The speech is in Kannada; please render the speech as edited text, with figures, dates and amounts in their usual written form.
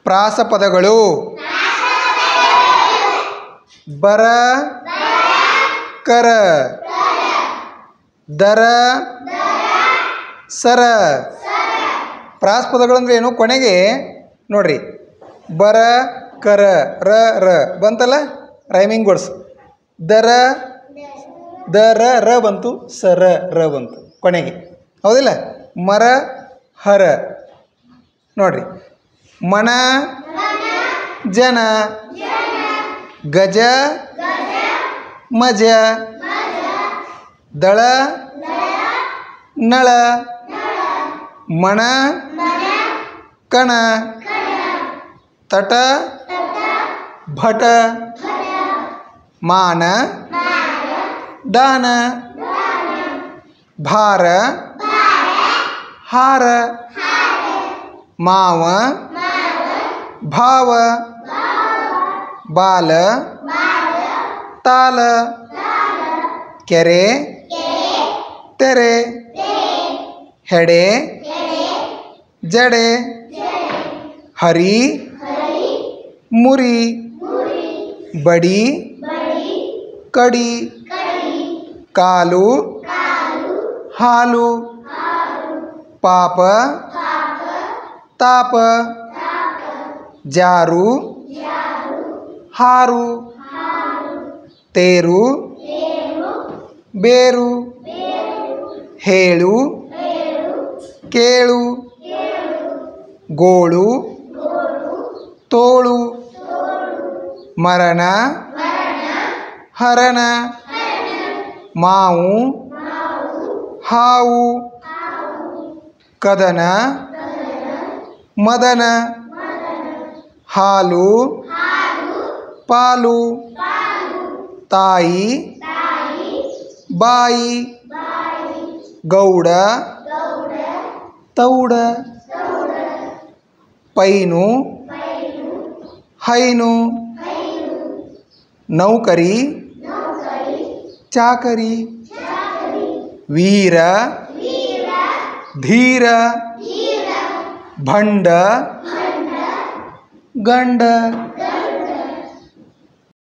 ಪ್ರಾಸಪದಗಳು ಬರ ಕರ ದರ ಸರ. ಪ್ರಾಸಪದಗಳು ಅಂದ್ರೆ ಏನು? ಕೊನೆಗೆ ನೋಡ್ರಿ, ಬರ ಕರ ರ ರ ಬಂತಲ್ಲ, ರೈಮಿಂಗ್ ವರ್ಡ್ಸ್. ದರ ದರ ರ ಬಂತು, ಸರ ರ ಬಂತು ಕೊನೆಗೆ, ಹೌದಿಲ್ಲ? ಮರ ಹರ ನೋಡ್ರಿ, ಮನ ಜನ ಗಜ ಮಜ ದಳ ನಳ ಮಣ ಕಣ ತಟ ಭಟ ಮಾನ ದಾನ ಭಾರ ಹಾರ ಮಾವ ಭಾವ ಬಾಲ ತಾಲ ಕೆರೆ ತೆರೆ ಹೆಡೆ ಜಡೆ ಹರಿ ಮುರಿ ಬಡಿ ಕಡಿ ಕಾಲು ಹಾಲು ಪಾಪ ತಾಪ ಜಾರು ಹಾರು ತೇರು ಬೇರು ಹೇಳು ಕೇಳು ಗೋಳು ತೋಳು ಮರಣ ಹರಣ ಮಾವು ಹಾವು ಕದನ ಮದನ ಹಾಲು ಪಾಲು ತಾಯಿ ಬಾಯಿ ಗೌಡ ತೌಡ ಪೈನು ಹೈನು ನೌಕರಿ ಚಾಕರಿ ವೀರ ಧೀರ ಭಂಡ ಗಂಡ